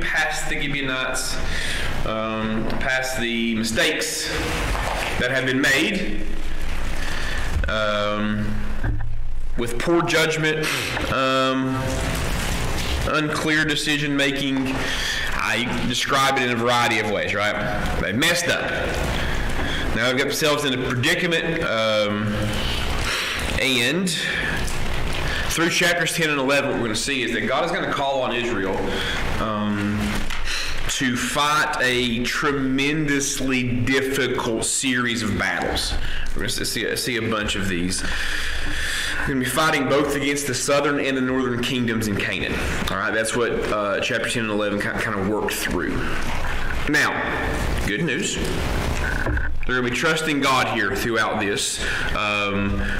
past the Gibeonites, past the mistakes that have been made, with poor judgment, unclear decision making. I describe it in a variety of ways, right? They messed up. Now they've got themselves in a predicament, and through chapters 10 and 11, what we're going to see is that God is going to call on Israel to fight a tremendously difficult series of battles. We're going to see a bunch of these. We're going to be fighting both against the southern and the northern kingdoms in Canaan. All right, that's what chapter 10 and 11 kind of worked through. Now, good news. They're going to be trusting God here throughout this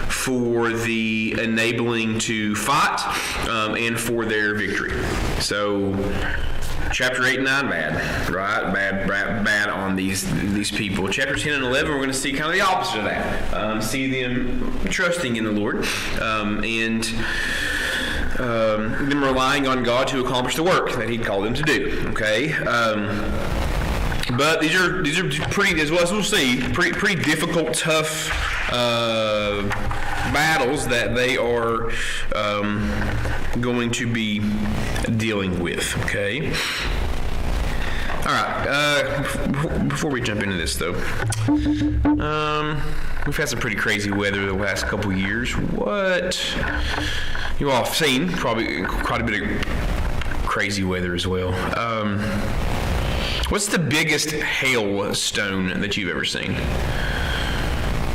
for the enabling to fight and for their victory. So, chapter 8 and 9, bad, right? Bad on these people. Chapter 10 and 11, we're going to see kind of the opposite of that. See them trusting in the Lord and them relying on God to accomplish the work that He called them to do. Okay. But these are pretty, as well as we'll see, pretty difficult, tough battles that they are going to be dealing with. Okay. All right. Before we jump into this, though, we've had some pretty crazy weather the last couple years. What you all have seen, probably quite a bit of crazy weather as well. What's the biggest hailstone that you've ever seen?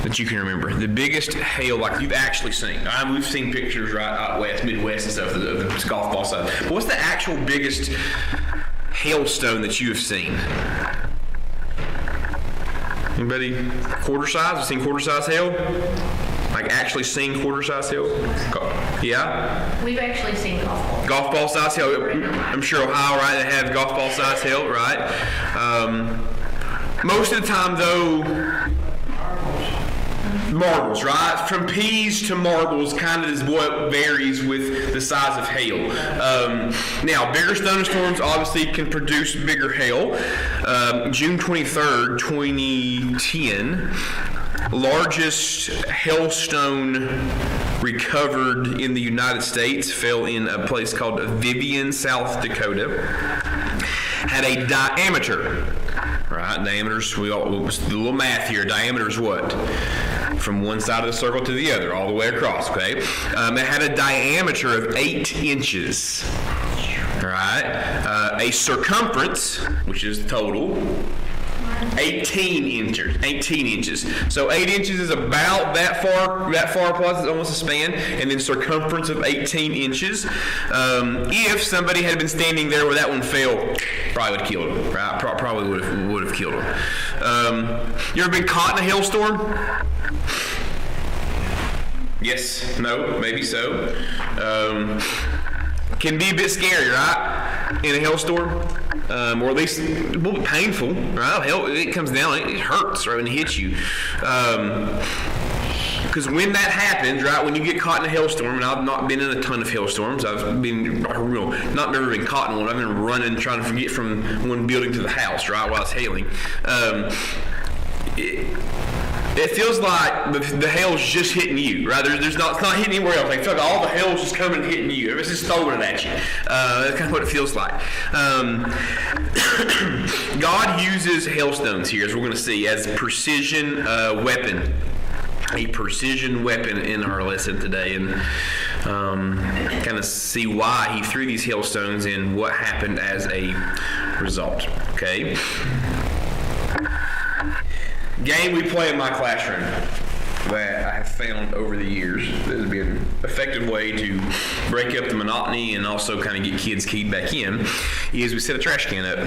That you can remember? The biggest hail, like you've actually seen. We've seen pictures right out west, Midwest and stuff, of the golf ball side. But what's the actual biggest hailstone that you have seen? Anybody? Quarter size? Have you seen quarter size hail? Like actually seen quarter size hail? Yeah? We've actually seen golf balls. Golf ball size hail. I'm sure Ohio, right? They have golf ball size hail, right? Most of the time, though, marbles, right? From peas to marbles kind of is what varies with the size of hail. Now, bigger thunderstorms obviously can produce bigger hail. June 23rd, 2010, largest hailstone recovered in the United States fell in a place called Vivian, South Dakota. Had a diameter, right? Diameters, the little math here. Diameter is what? From one side of the circle to the other, all the way across, okay? It had a diameter of 8 inches, right? A circumference, which is total, 18 inches. So 8 inches is about that far plus, it's almost a span, and then circumference of 18 inches. If somebody had been standing there where that one fell, probably would have killed him, right? Probably would have killed him. You ever been caught in a hailstorm? Yes, no, maybe so. Can be a bit scary, right? In a hailstorm. Or at least a little bit painful, right? Hell, it comes down, it hurts, right, when it hits you. Because when that happens, right, when you get caught in a hailstorm, and I've not been in a ton of hailstorms, I've been, not never been caught in one, I've been running, trying to get from one building to the house, right, while it's hailing. It feels like the hail's just hitting you, right? It's not hitting anywhere else. I feel like all the hail's just coming and hitting you. It's just throwing it at you. That's kind of what it feels like. God uses hailstones here, as we're going to see, as a precision weapon. A precision weapon in our lesson today. And kind of see why he threw these hailstones and what happened as a result. Okay? Game we play in my classroom that I have found over the years that has been an effective way to break up the monotony and also kind of get kids keyed back in is we set a trash can up.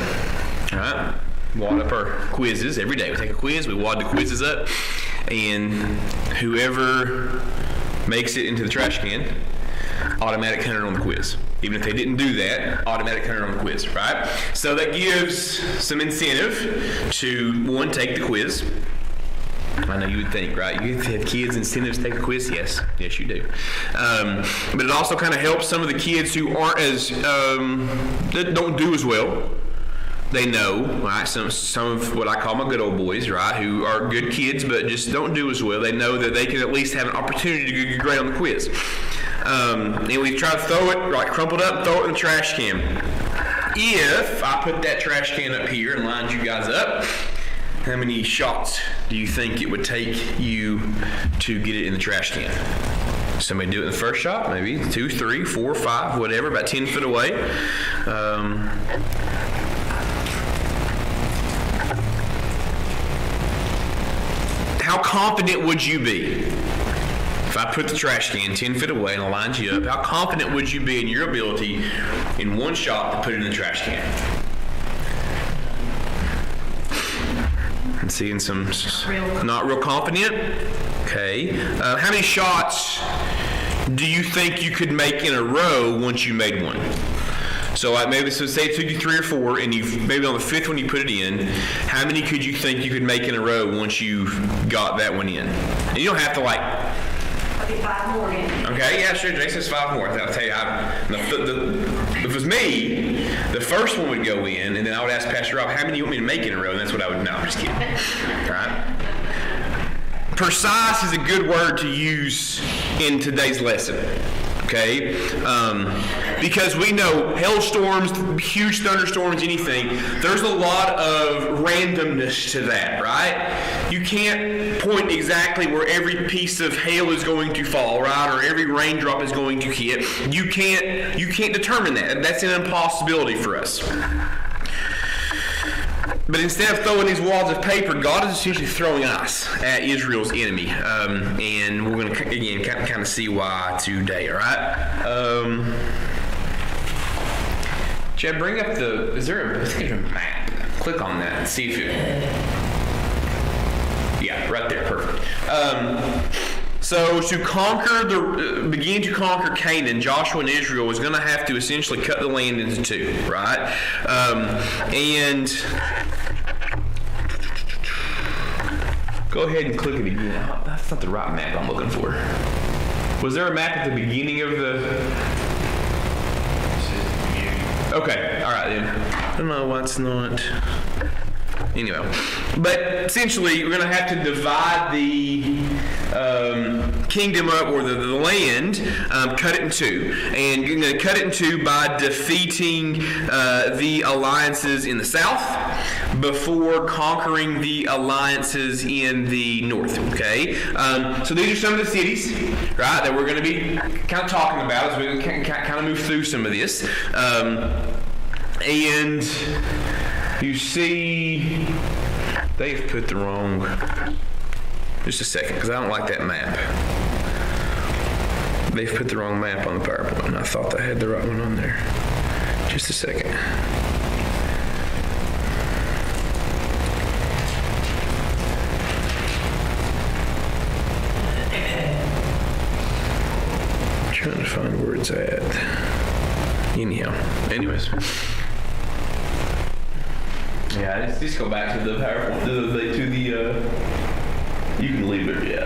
All right? Wad up our quizzes every day. We take a quiz, we wad the quizzes up, and whoever makes it into the trash can, automatic 100 on the quiz. Even if they didn't do that, automatic 100 on the quiz, right? So that gives some incentive to, one, take the quiz, I know you would think, right? You have kids incentives to take a quiz? Yes, you do. But it also kind of helps some of the kids who aren't as, that don't do as well. They know, right? Some of what I call my good old boys, right, who are good kids but just don't do as well. They know that they can at least have an opportunity to get great on the quiz. And we try to throw it, like crumpled up, throw it in the trash can. If I put that trash can up here and lined you guys up, how many shots do you think it would take you to get it in the trash can? Somebody do it in the first shot, maybe 2, 3, 4, 5, whatever, about 10 feet away. How confident would you be if I put the trash can 10 feet away and I lined you up? How confident would you be in your ability in one shot to put it in the trash can? I'm seeing some not real confident. Okay. How many shots do you think you could make in a row once you made one? So maybe say it took you 3 or 4, and maybe on the 5th one you put it in. How many could you think you could make in a row once you got that one in? And you don't have to I'll get 5 more in. Okay, yeah, sure. Jason says 5 more. I'll tell you, if it was me, the first one would go in, and then I would ask Pastor Rob, how many do you want me to make in a row? And that's what I would. No, I'm just kidding. Right? Precise is a good word to use in today's lesson. Okay, because we know hailstorms, huge thunderstorms, anything, there's a lot of randomness to that, right? You can't point exactly where every piece of hail is going to fall, right, or every raindrop is going to hit. You can't determine that. That's an impossibility for us. But instead of throwing these wads of paper, God is essentially throwing us at Israel's enemy. And we're going to, again, kind of see why today, all right? Chad, bring up I think there's a map. Click on that and see if it... Yeah, right there, perfect. So to begin to conquer Canaan, Joshua and Israel was going to have to essentially cut the land into 2, right? And go ahead and click it again. That's not the right map I'm looking for. Was there a map at the beginning of the... Okay, all right then. I don't know why it's not... Anyway, but essentially we're going to have to divide the kingdom up, or the land, cut it in 2. And you're going to cut it in 2 by defeating the alliances in the south before conquering the alliances in the north, okay? So these are some of the cities, right, that we're going to be kind of talking about as we kind of move through some of this. And you see, they've put the wrong, just a second, because I don't like that map. They've put the wrong map on the PowerPoint, and I thought they had the right one on there. Just a second. I'm trying to find where it's at. Anyways. Yeah, just go back to the PowerPoint, you can leave it, it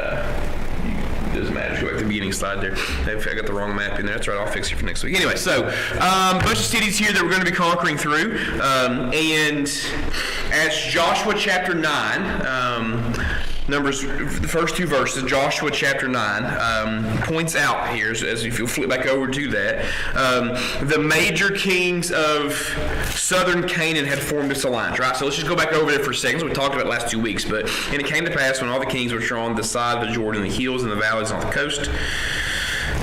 doesn't matter, just go back to the beginning slide there. I got the wrong map in there, that's right, I'll fix it for next week. Anyway, so, a bunch of cities here that we're going to be conquering through, and as Joshua chapter 9, Numbers, the first 2 verses, Joshua chapter 9, points out here, as if you'll flip back over to that, the major kings of southern Canaan had formed this alliance, right? So let's just go back over there for a second. So we talked about it last 2 weeks, but and it came to pass when all the kings which were on the side of the Jordan, the hills and the valleys on the coast,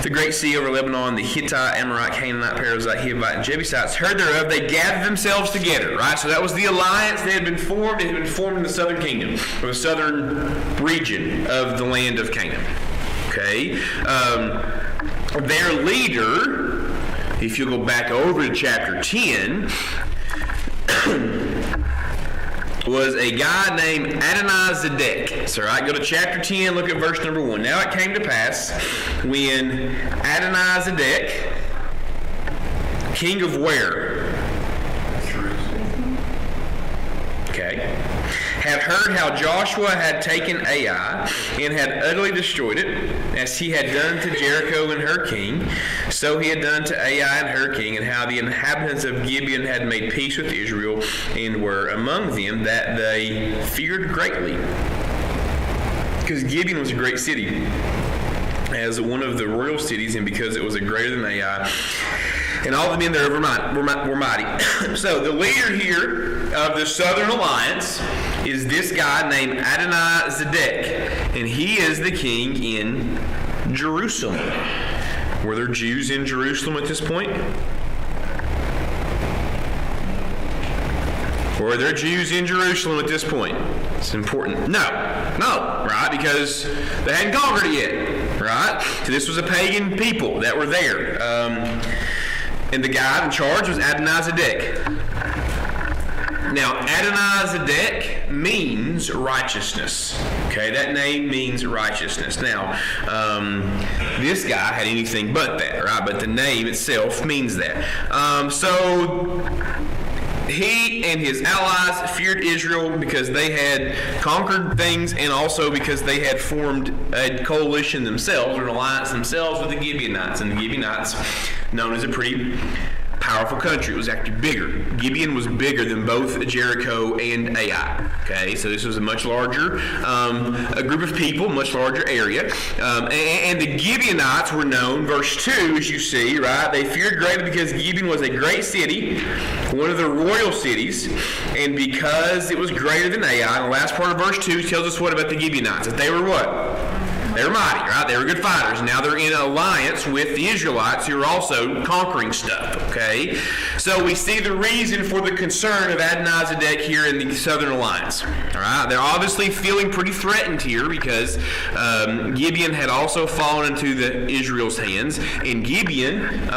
the great sea over Lebanon, the Hittite, Amorite, Canaanite, Perizzite, Hivite, and Jebusites heard thereof, they gathered themselves together, right? So that was the alliance that had been formed. It had been formed in the southern kingdom, or the southern region of the land of Canaan. Okay? Their leader, if you go back over to chapter 10, was a guy named Adonai-Zedek. So, right, go to chapter 10, look at verse number 1. Now it came to pass when Adonai-Zedek, king of where? Okay. had heard how Joshua had taken Ai and had utterly destroyed it, as he had done to Jericho and her king, so he had done to Ai and her king, and how the inhabitants of Gibeon had made peace with Israel and were among them, that they feared greatly. Because Gibeon was a great city, as one of the royal cities, and because it was a greater than Ai, and all the men there were mighty. So the leader here of the Southern Alliance is this guy named Adonai-Zedek, and he is the king in Jerusalem. Were there Jews in Jerusalem at this point? Were there Jews in Jerusalem at this point? It's important. No, right? Because they hadn't conquered it yet, right? So this was a pagan people that were there. And the guy in charge was Adonai-Zedek. Now, Adonai-Zedek means righteousness. Okay, that name means righteousness. Now, this guy had anything but that, right? But the name itself means that. So he and his allies feared Israel because they had conquered things, and also because they had formed a coalition themselves, or an alliance themselves, with the Gibeonites. And the Gibeonites, known as a pretty powerful country. It was actually bigger. Gibeon was bigger than both Jericho and Ai. Okay, so this was a much larger a group of people, much larger area. And the Gibeonites were known, verse 2, as you see, right? They feared greatly because Gibeon was a great city, one of the royal cities, and because it was greater than Ai. And the last part of verse 2 tells us what about the Gibeonites? That they were what? They were mighty, right? They were good fighters. Now they're in alliance with the Israelites, who are also conquering stuff, okay? So we see the reason for the concern of Adonai-Zedek here in the Southern Alliance, all right? They're obviously feeling pretty threatened here because Gibeon had also fallen into Israel's hands, and Gibeon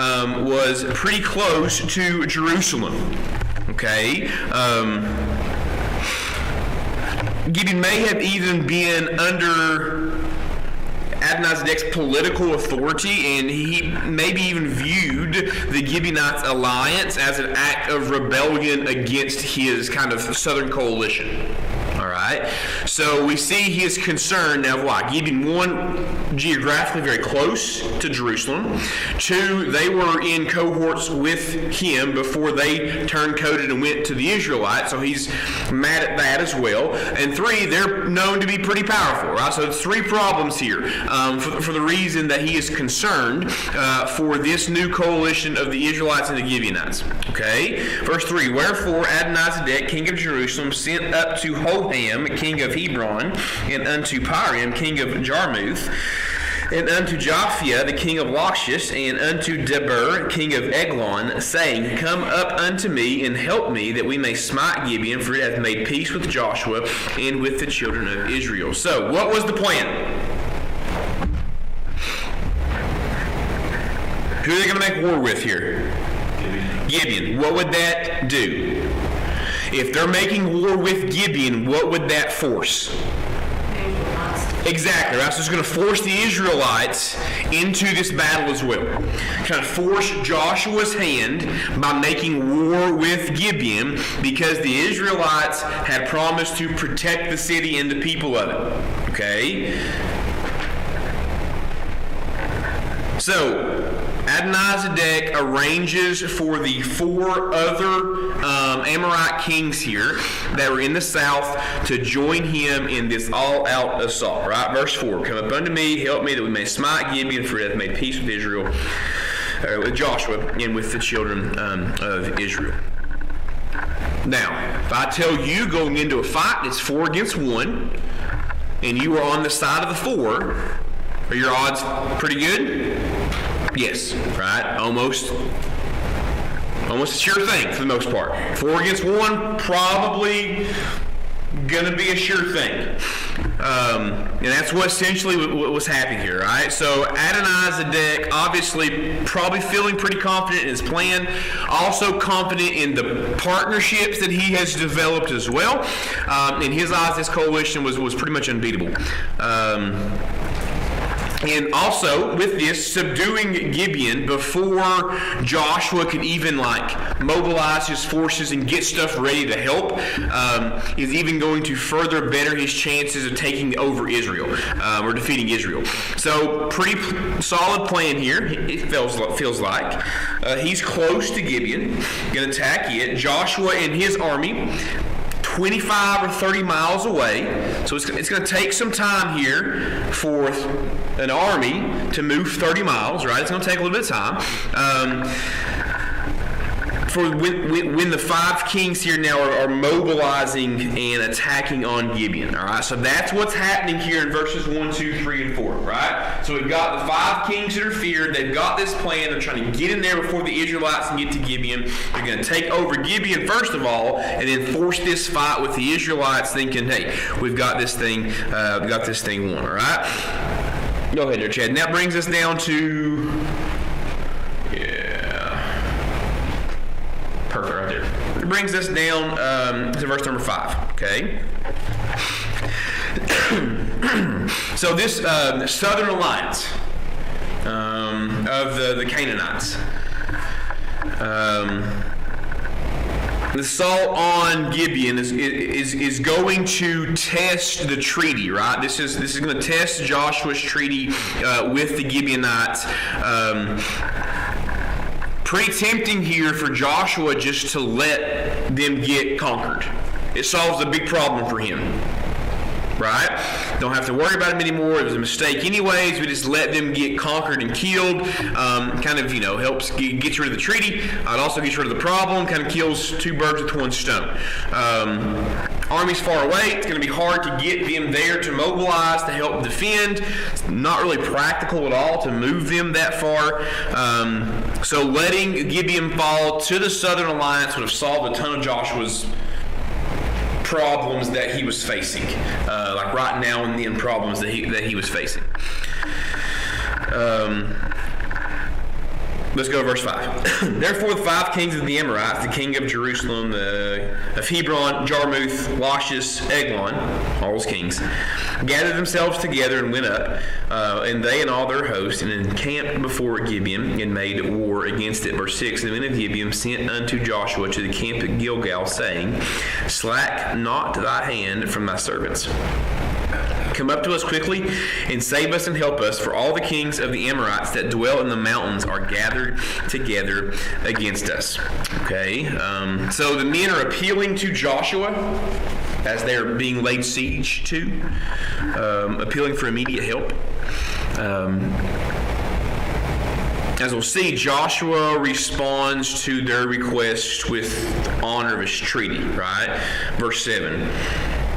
was pretty close to Jerusalem, okay? Gibeon may have even been under Adonai-Zedek's political authority, and he maybe even viewed the Gibeonites' alliance as an act of rebellion against his kind of southern coalition. All right, so we see his concern now. Why? Gibeon, one, geographically very close to Jerusalem. Two, they were in cohorts with him before they turned coded and went to the Israelites, so he's mad at that as well. And three, they're known to be pretty powerful, right? So it's three problems here for the reason that he is concerned for this new coalition of the Israelites and the Gibeonites. Okay, verse 3, wherefore Adonai-Zedek, king of Jerusalem, sent up to Hoham, king of Hebron, and unto Piram, king of Jarmuth, and unto Japhia, the king of Lachish, and unto Debir, king of Eglon, saying, come up unto me, and help me, that we may smite Gibeon, for it hath made peace with Joshua, and with the children of Israel. So, what was the plan? Who are they going to make war with here? Gibeon. What would that do? If they're making war with Gibeon, what would that force? Exactly, right? So it's going to force the Israelites into this battle as well. Kind of force Joshua's hand by making war with Gibeon, because the Israelites had promised to protect the city and the people of it. Okay? So, Adonai-Zedek arranges for the four other Amorite kings here that were in the south to join him in this all-out assault. Right, verse 4: come up unto me, help me, that we may smite Gibeon, for it hath made peace with Israel, with Joshua, and with the children of Israel. Now, if I tell you going into a fight, it's 4 against 1, and you are on the side of the 4, are your odds pretty good? Yes, right? Almost a sure thing for the most part. 4 against 1, probably gonna be a sure thing. And that's what essentially what was happening here, right? So Adonai-Zedek, obviously probably feeling pretty confident in his plan, also confident in the partnerships that he has developed as well. In his eyes, this coalition was pretty much unbeatable. And also, with this, subduing Gibeon before Joshua could even mobilize his forces and get stuff ready to help is even going to further better his chances of taking over Israel or defeating Israel. So, pretty solid plan here. It feels like he's close to Gibeon, going to attack it. Joshua and his army, 25 or 30 miles away. So it's going to take some time here for an army to move 30 miles, right? It's going to take a little bit of time. For when the 5 kings here now are mobilizing and attacking on Gibeon, all right? So that's what's happening here in verses 1, 2, 3, and 4, right? So we've got the 5 kings that are feared. They've got this plan. They're trying to get in there before the Israelites can get to Gibeon. They're going to take over Gibeon first of all, and then force this fight with the Israelites, thinking, hey, we've got this thing won, all right? Go ahead there, Chad. And that brings us down to... Perfect, right there. It brings us down to verse number 5, okay? So this southern alliance of the Canaanites. The assault on Gibeon is going to test the treaty, right? This is going to test Joshua's treaty with the Gibeonites. Pretty tempting here for Joshua just to let them get conquered. It solves a big problem for him, right? Don't have to worry about him anymore. It was a mistake anyways. We just let them get conquered and killed. Helps get rid of the treaty. It also gets rid of the problem. Kind of kills 2 birds with 1 stone. Army's far away. It's going to be hard to get them there to mobilize to help defend. It's not really practical at all to move them that far. So letting Gibeon fall to the Southern Alliance would have solved a ton of Joshua's problems that he was facing, right now and then problems that he was facing. Let's go to verse 5. Therefore the 5 kings of the Amorites, the king of Jerusalem, of Hebron, Jarmuth, Lachish, Eglon, all those kings, gathered themselves together and went up, and they and all their hosts, and encamped before Gibeon, and made war against it. Verse 6, and the men of Gibeon sent unto Joshua to the camp at Gilgal, saying, Slack not thy hand from thy servants. Come up to us quickly and save us and help us, for all the kings of the Amorites that dwell in the mountains are gathered together against us. Okay, so the men are appealing to Joshua as they're being laid siege to, appealing for immediate help. As we'll see, Joshua responds to their request with honor of his treaty, right? Verse 7.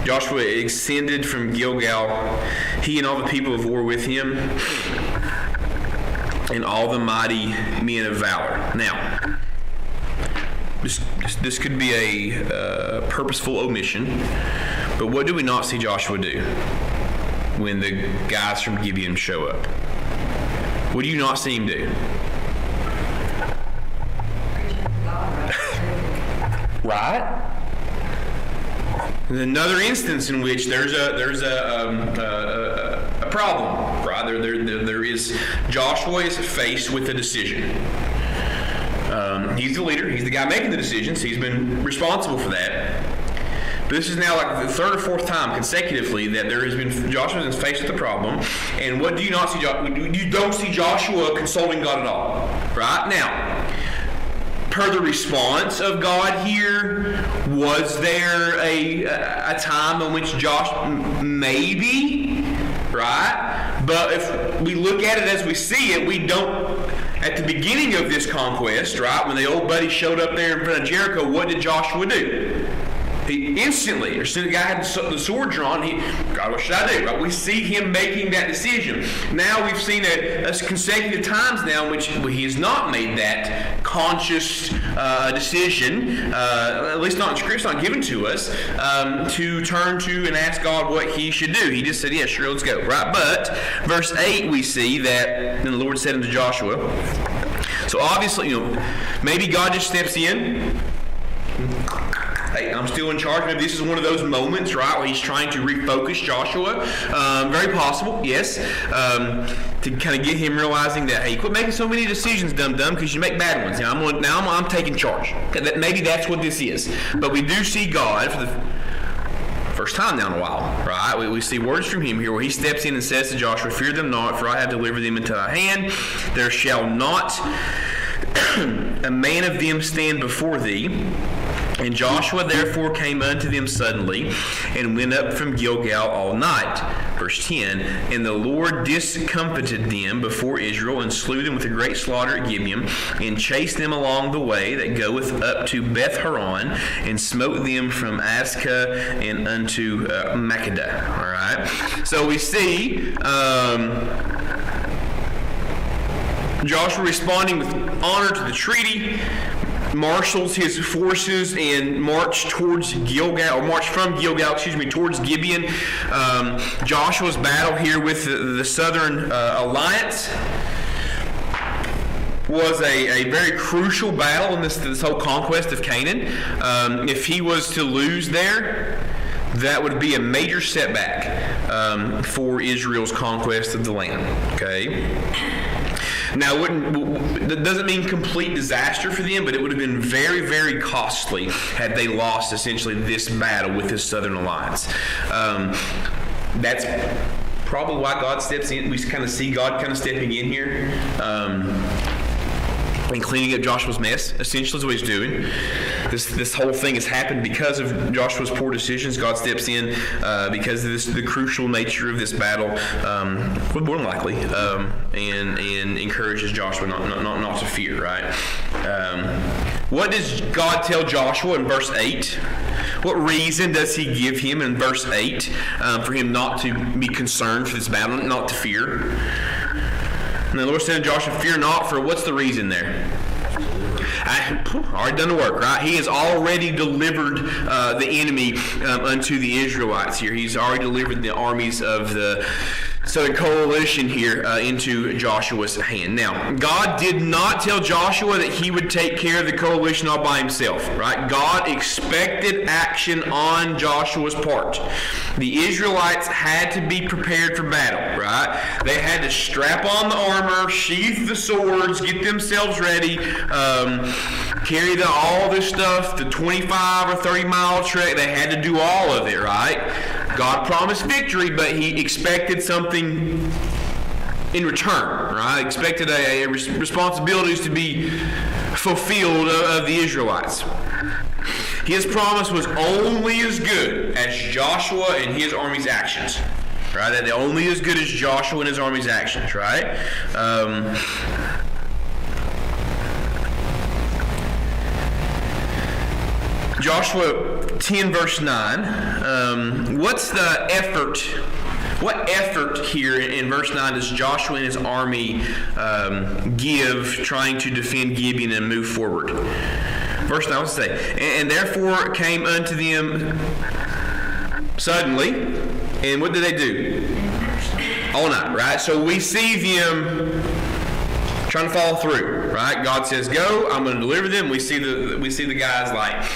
Joshua ascended from Gilgal, he and all the people of war with him, and all the mighty men of valor. Now, this could be a purposeful omission, but what do we not see Joshua do when the guys from Gibeon show up? What do you not see him do? Right? Another instance in which there's a problem, right? There is Joshua is faced with a decision. He's the leader. He's the guy making the decisions. He's been responsible for that. But this is now like the 3rd or 4th time consecutively that Joshua is faced with the problem. And what do you not see? You don't see Joshua consulting God at all, right? Now, per the response of God here, was there a time in which maybe, right? But if we look at it as we see it, we don't. At the beginning of this conquest, right, when the old buddy showed up there in front of Jericho, what did Joshua do? He instantly, as soon as the guy had the sword drawn, God, what should I do? Right? We see him making that decision. Now we've seen a consecutive times now in which he has not made that conscious decision, at least not in Scripture, not given to us, to turn to and ask God what he should do. He just said, yeah, sure, let's go. Right? But verse 8 we see that, then the Lord said unto Joshua, so obviously, maybe God just steps in. hey, I'm still in charge. Maybe this is one of those moments, right, where he's trying to refocus Joshua. Very possible, yes, to kind of get him realizing that, hey, quit making so many decisions, dum-dum, because you make bad ones. Now I'm taking charge. Maybe that's what this is. But we do see God for the first time now in a while, right? We see words from him here where he steps in and says to Joshua, fear them not, for I have delivered them into thy hand. There shall not a man of them stand before thee. And Joshua therefore came unto them suddenly, and went up from Gilgal all night. Verse 10, and the Lord discomfited them before Israel, and slew them with a great slaughter at Gibeon, and chased them along the way that goeth up to Beth Horon, and smote them from Azekah and unto Makkedah. All right. So we see Joshua responding with honor to the treaty, marshals his forces and march towards Gilgal, or march from Gilgal, towards Gibeon. Joshua's battle here with the Southern Alliance was a very crucial battle in this whole conquest of Canaan. If he was to lose there, that would be a major setback for Israel's conquest of the land. Okay. Now, that doesn't mean complete disaster for them, but it would have been very, very costly had they lost essentially this battle with this Southern Alliance. That's probably why God steps in. We kind of see God kind of stepping in here and cleaning up Joshua's mess, essentially is what he's doing. This whole thing has happened because of Joshua's poor decisions. God steps in because of the crucial nature of this battle, more than likely, and encourages Joshua not to fear, right? What does God tell Joshua in verse 8? What reason does he give him in verse 8 for him not to be concerned for this battle, not to fear? And the Lord said to Joshua, fear not, for what's the reason there? Already done the work, right? He has already delivered the enemy unto the Israelites here. He's already delivered the armies of the Southern Coalition here into Joshua's hand. Now, God did not tell Joshua that he would take care of the coalition all by himself, right? God expected action on Joshua's part. The Israelites had to be prepared for battle, right? They had to strap on the armor, sheath the swords, get themselves ready, carry all this stuff, the 25 or 30 mile trek. They had to do all of it, right? God promised victory, but he expected something in return, right? Expected responsibilities to be fulfilled of the Israelites. His promise was only as good as Joshua and his army's actions, right? That only as good as Joshua and his army's actions, right? Joshua 10 verse 9, what's the effort? What effort here in verse 9 does Joshua and his army give trying to defend Gibeon and move forward? Verse 9, what's it say? And therefore came unto them suddenly, and what did they do? All night, right? So we see them trying to follow through, right? God says, go, I'm going to deliver them. We see the guys like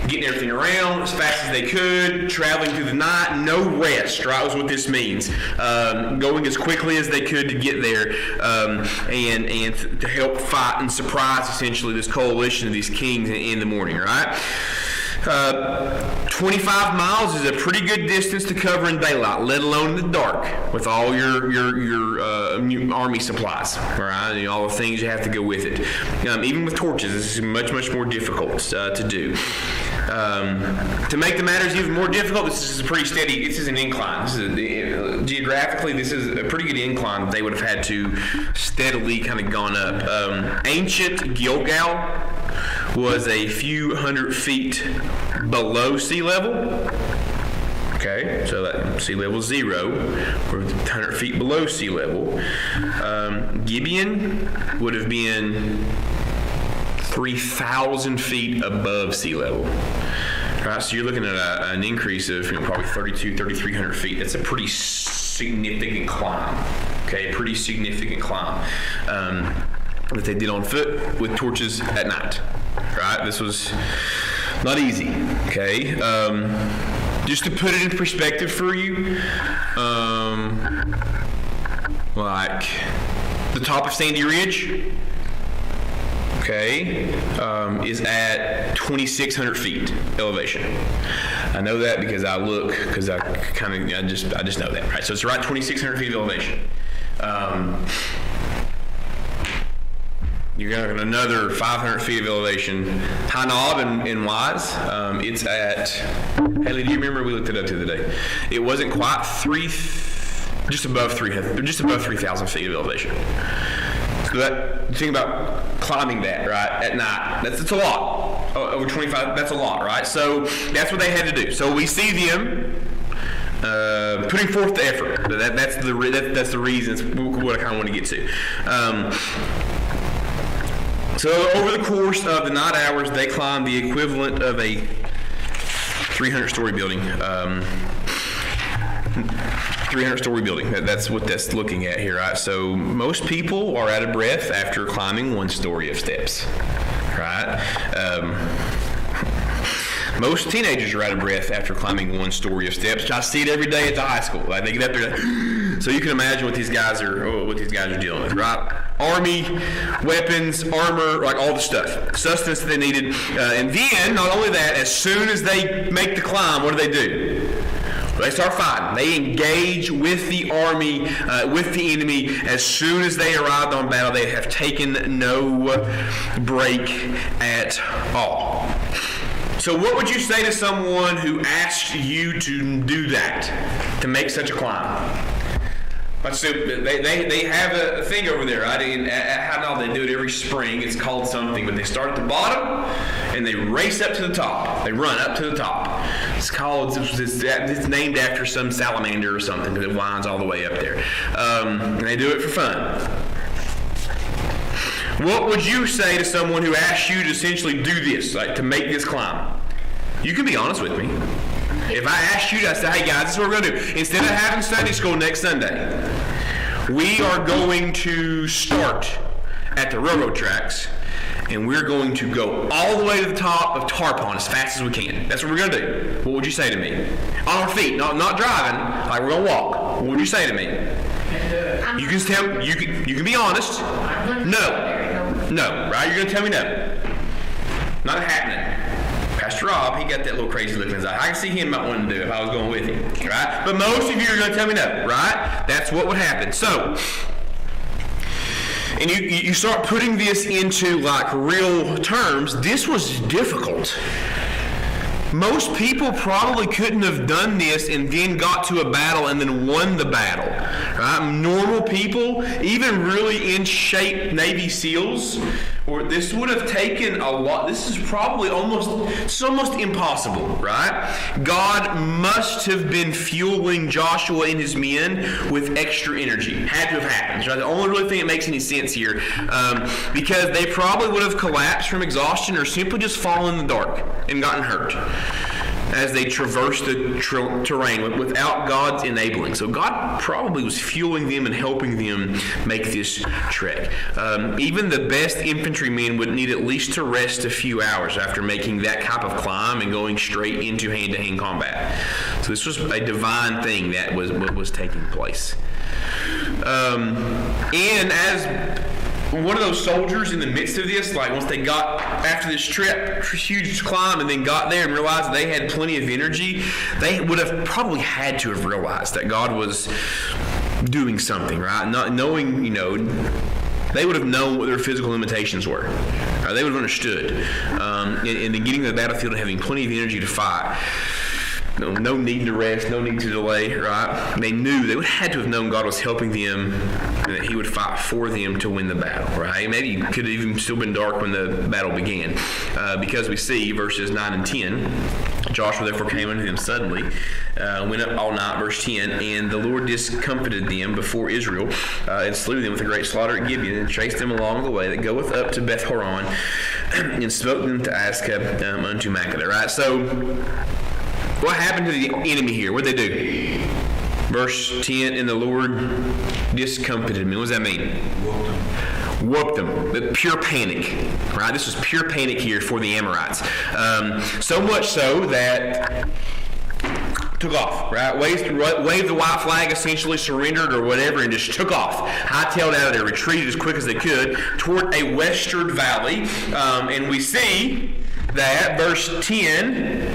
getting everything around as fast as they could, traveling through the night, no rest, right, was what this means. Going as quickly as they could to get there and to help fight and surprise, essentially, this coalition of these kings in the morning, right? 25 miles is a pretty good distance to cover in daylight, let alone in the dark, with all your army supplies, right? And all the things you have to go with it. Even with torches, this is much more difficult to do. To make the matters even more difficult, this is a pretty steady. This is an incline. Geographically, this is a pretty good incline that they would have had to steadily kind of gone up. Ancient Gilgal was a few hundred feet below sea level. Okay, so that sea level 0, or 100 feet below sea level. Gibeon would have been 3,000 feet above sea level. Right, so you're looking at an increase of probably 3,200 feet. That's a pretty significant climb. Okay, pretty significant climb that they did on foot with torches at night. Right, this was Not easy, okay? Just to put it in perspective for you, like the top of Sandy Ridge, okay, is at 2,600 feet elevation. I know that because I look, because I just know that, right? So it's right 2,600 feet of elevation. You're going another 500 feet of elevation. High Knob in Wise, it's at, Haley, do you remember? We looked it up the other day. It wasn't quite just above 3,000 feet of elevation. So think about climbing that, right, at night. That's a lot. Over 25, that's a lot, right? So that's what they had to do. So we see them putting forth the effort. That's the reason. It's what I kind of want to get to. So over the course of the night hours, they climbed the equivalent of a 300-story building. 300-story building. That's what that's looking at here, right? So most people are out of breath after climbing one story of steps, right? Most teenagers are out of breath after climbing one story of steps. I see it every day at the high school. Like they get up there, so you can imagine what these guys are dealing with, right? Army, weapons, armor, like all the stuff, sustenance they needed, and then not only that, as soon as they make the climb, what do? They start fighting. They engage with the army, with the enemy. As soon as they arrived on battle, they have taken no break at all. So what would you say to someone who asked you to do that, to make such a climb? So they have a thing over there, right? At High Knob, they do it every spring. It's called something, but they start at the bottom and they race up to the top. They run up to the top. It's named after some salamander or something because it winds all the way up there. And they do it for fun. What would you say to someone who asked you to essentially do this, like to make this climb? You can be honest with me. If I asked you to, I say, hey guys, this is what we're going to do. Instead of having Sunday school next Sunday, we are going to start at the railroad tracks and we're going to go all the way to the top of Tarpon as fast as we can. That's what we're going to do. What would you say to me? On our feet, not driving, like we're going to walk. What would you say to me? You can tell, you can be honest. No, right? You're going to tell me no. Not happening. Pastor Rob, he got that little crazy look in his eye. I can see him not wanting to do it if I was going with him, right? But most of you are going to tell me no, right? That's what would happen. So, and you start putting this into like real terms. This was difficult. Most people probably couldn't have done this and then got to a battle and then won the battle, right? Normal people, even really in shape Navy SEALs, or this would have taken a lot. This is probably almost impossible, right? God must have been fueling Joshua and his men with extra energy. Had to have happened, right? The only really thing that makes any sense here, because they probably would have collapsed from exhaustion or simply just fallen in the dark and gotten hurt as they traversed the terrain without God's enabling. So God probably was fueling them and helping them make this trek. Even the best infantrymen would need at least to rest a few hours after making that type of climb and going straight into hand-to-hand combat. So this was a divine thing that was taking place. And as one of those soldiers in the midst of this, like once they got after this trip, huge climb, and then got there and realized that they had plenty of energy, they would have probably had to have realized that God was doing something, right? Not knowing, they would have known what their physical limitations were. They would have understood. And then getting to the battlefield and having plenty of energy to fight. No need to rest, no need to delay, right? They had to have known God was helping them and that he would fight for them to win the battle, right? Maybe it could have even still been dark when the battle began. Because we see verses 9 and 10, Joshua therefore came unto them suddenly, went up all night, verse 10, and the Lord discomfited them before Israel, and slew them with a great slaughter at Gibeon, and chased them along the way that goeth up to Beth Horon, and smote them to Ascah unto Makkedah, right? So, what happened to the enemy here? What did they do? Verse 10, and the Lord discomfited me. What does that mean? Whooped them. Pure panic. Right? This was pure panic here for the Amorites. So much so that took off, right? Waved the white flag, essentially surrendered or whatever, and just took off. Hightailed out of there, retreated as quick as they could toward a western valley. And we see that, verse 10,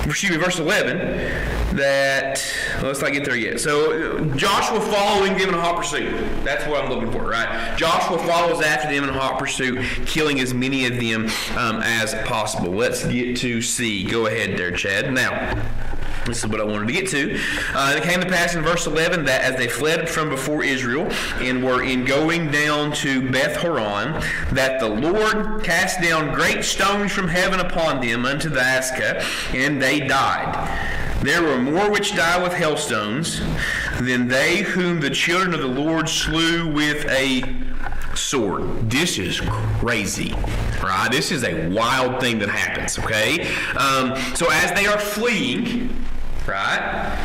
verse 11, that, let's not get there yet. So Joshua following them in a hot pursuit. That's what I'm looking for, right? Joshua follows after them in a hot pursuit, killing as many of them as possible. Let's get to C. Go ahead there, Chad. Now, this is what I wanted to get to. It came to pass in verse 11 that as they fled from before Israel and were in going down to Beth Horon, that the Lord cast down great stones from heaven upon them unto the Ascah, and they died. There were more which died with hailstones than they whom the children of the Lord slew with a sword. This is crazy, right? This is a wild thing that happens, okay? So as they are fleeing, right?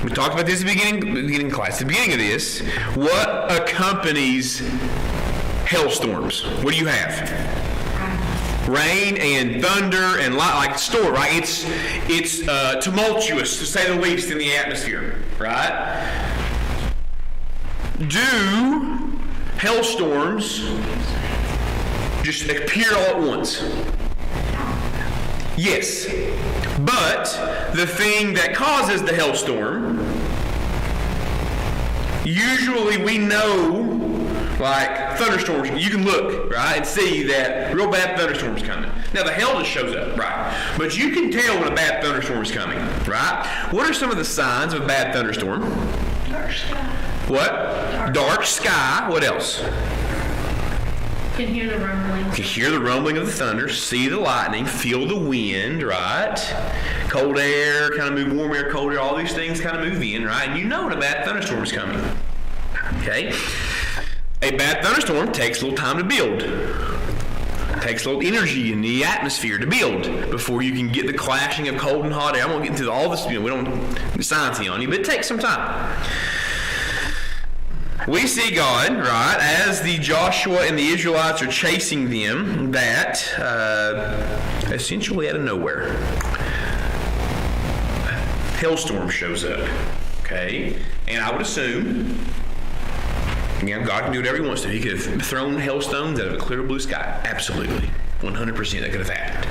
We talked about this at the beginning of class. At the beginning of this, what accompanies hailstorms? What do you have? Rain and thunder and like storm, right? It's tumultuous, to say the least, in the atmosphere, right? Do hailstorms just appear all at once? Yes. But the thing that causes the hailstorm, usually we know, like thunderstorms, you can look, right, and see that real bad thunderstorm's coming. Now the hail just shows up, right? But you can tell when a bad thunderstorm is coming, right? What are some of the signs of a bad thunderstorm? Dark sky. What? Dark sky. What else? You can hear the rumbling. You can hear the rumbling of the thunder, see the lightning, feel the wind, right? Cold air, kind of move, warm air, cold air, all these things kind of move in, right? And you know when a bad thunderstorm is coming. Okay? A bad thunderstorm takes a little time to build. It takes a little energy in the atmosphere to build before you can get the clashing of cold and hot air. I won't get into all this, we don't sciencey on you, but it takes some time. We see God, right, as the Joshua and the Israelites are chasing them, that essentially out of nowhere, hailstorm shows up. Okay? And I would assume, again, God can do whatever he wants to. He could have thrown hailstones out of a clear blue sky. Absolutely. 100% that could have happened.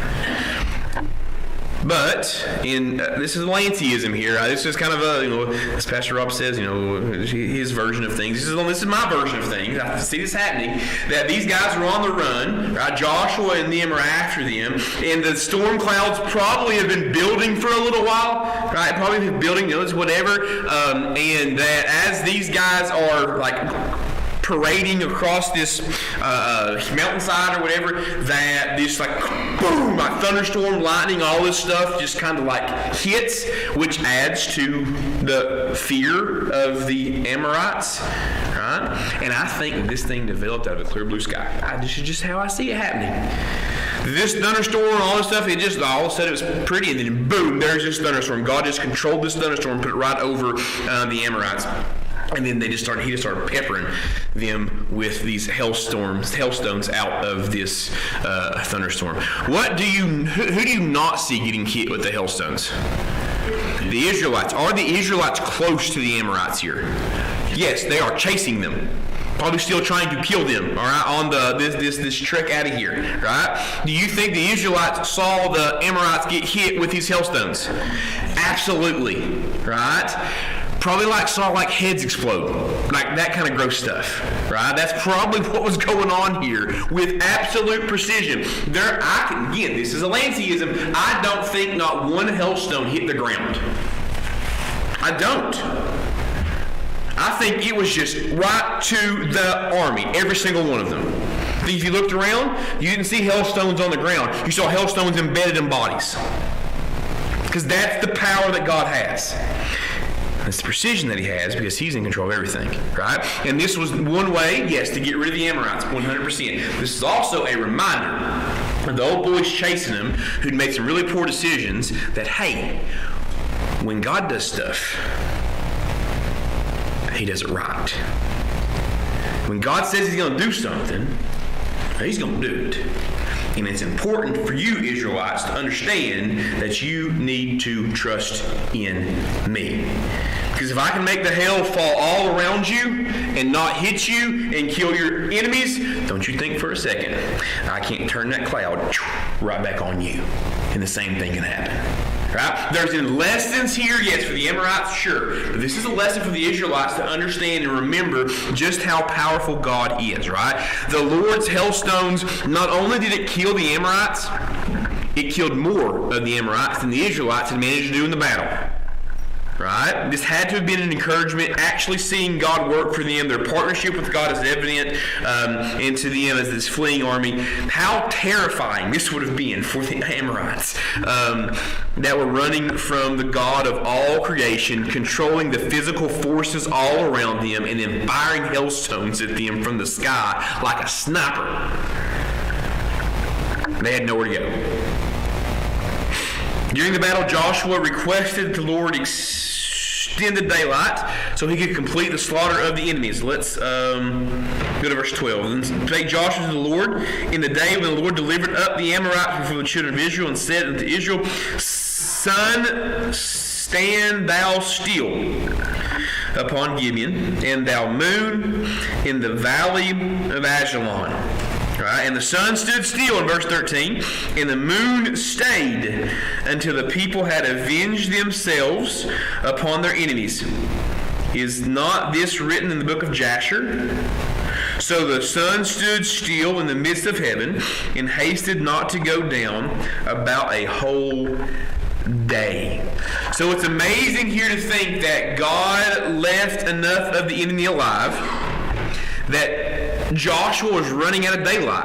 But this is Lanceism here. This is kind of as Pastor Rob says, his version of things. This is my version of things. I see this happening, that these guys are on the run, right? Joshua and them are after them, and the storm clouds probably have been building for a little while, right? Probably been building, whatever, and that as these guys are like parading across this mountainside or whatever, that this like boom, like thunderstorm, lightning, all this stuff just kind of like hits, which adds to the fear of the Amorites, right? And I think this thing developed out of a clear blue sky. This is just how I see it happening. This thunderstorm, all this stuff, it just all of a sudden it was pretty, and then boom, there's this thunderstorm. God just controlled this thunderstorm, put it right over the Amorites. And then he just started peppering them with these hailstones out of this thunderstorm. Who do you not see getting hit with the hailstones? The Israelites. Are the Israelites close to the Amorites here? Yes, they are chasing them. Probably still trying to kill them, all right, on this trek out of here, right? Do you think the Israelites saw the Amorites get hit with these hailstones? Absolutely, right? Probably saw heads explode, like that kind of gross stuff, right? That's probably what was going on here with absolute precision. Again, this is a Lanceism. I don't think not one hailstone hit the ground. I don't. I think it was just right to the army, every single one of them. I think if you looked around, you didn't see hailstones on the ground. You saw hailstones embedded in bodies. Because that's the power that God has. It's the precision that he has because he's in control of everything, right? And this was one way, yes, to get rid of the Amorites, 100%. This is also a reminder of the old boys chasing him who'd made some really poor decisions that, hey, when God does stuff, he does it right. When God says he's going to do something, he's going to do it. And it's important for you, Israelites, to understand that you need to trust in me. Because if I can make the hail fall all around you and not hit you and kill your enemies, don't you think for a second I can't turn that cloud right back on you. And the same thing can happen. Right? There's lessons here, yes, for the Amorites, sure. But this is a lesson for the Israelites to understand and remember just how powerful God is, right? The Lord's hailstones, not only did it kill the Amorites, it killed more of the Amorites than the Israelites had managed to do in the battle. Right? This had to have been an encouragement, actually seeing God work for them. Their partnership with God is evident, and to them as this fleeing army. How terrifying this would have been for the Amorites that were running from the God of all creation, controlling the physical forces all around them, and then firing hailstones at them from the sky like a sniper. They had nowhere to go. During the battle, Joshua requested the Lord extend the daylight so he could complete the slaughter of the enemies. Let's go to verse 12. Then spake Joshua to the Lord in the day when the Lord delivered up the Amorites before the children of Israel, and said unto Israel, Sun, stand thou still upon Gibeon, and thou moon in the valley of Ajalon. Right? And the sun stood still in verse 13, and the moon stayed until the people had avenged themselves upon their enemies. Is not this written in the book of Jasher? So the sun stood still in the midst of heaven, and hasted not to go down about a whole day. So it's amazing here to think that God left enough of the enemy alive that Joshua was running out of daylight,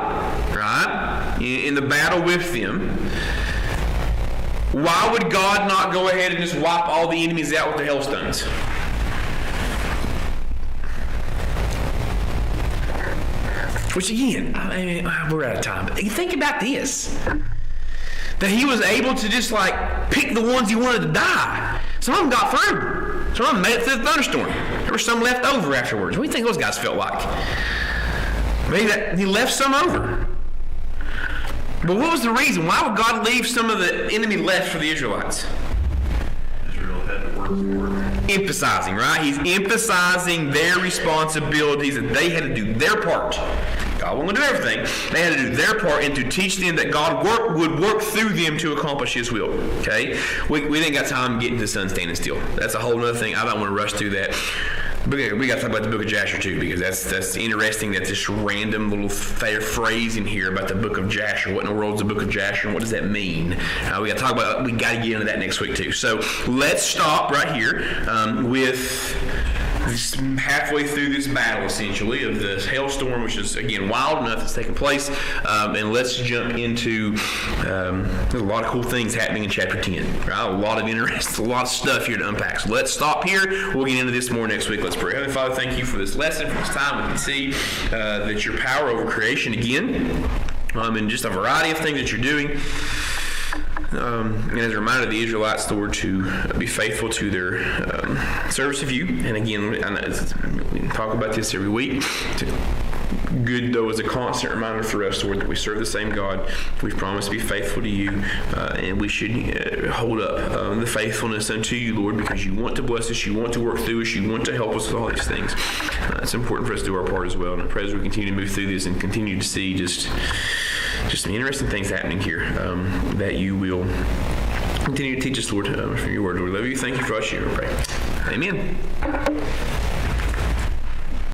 right, in the battle with them. Why would God not go ahead and just wipe all the enemies out with the hailstones? Which again, I mean, we're out of time, but think about this. That he was able to just like pick the ones he wanted to die. Some of them got through. Some of them made it through the thunderstorm. There were some left over afterwards. What do you think those guys felt like? Maybe that he left some over. But what was the reason? Why would God leave some of the enemy left for the Israelites? Israel had to work for it. Emphasizing, right? He's emphasizing their responsibilities, that they had to do their part. God wasn't going to do everything. They had to do their part and to teach them that God would work through them to accomplish His will. Okay? We didn't got time getting to the sun standing still. That's a whole other thing. I don't want to rush through that. But we got to talk about the book of Jasher too, because that's interesting. That this random little phrase in here about the book of Jasher. What in the world is the book of Jasher, and what does that mean? We got to talk about. We got to get into that next week too. So let's stop right here with just halfway through this battle, essentially, of the hailstorm, which is again wild enough that's taking place, and let's jump into. There's a lot of cool things happening in chapter 10. Right? A lot of interest, a lot of stuff here to unpack. So let's stop here. We'll get into this more next week. Let's pray. Heavenly Father, thank you for this lesson, for this time. We can see that your power over creation again, and just a variety of things that you're doing. And as a reminder of the Israelites, Lord, to be faithful to their service of you. And again, I know we talk about this every week. Good, though, is a constant reminder for us, Lord, that we serve the same God. We've promised to be faithful to you, and we should hold up the faithfulness unto you, Lord, because you want to bless us, you want to work through us, you want to help us with all these things. It's important for us to do our part as well. And I pray as we continue to move through this and continue to see just some interesting things happening here, that you will continue to teach us, Lord, from your word. Lord, we love you. Thank you for us. You pray. Amen.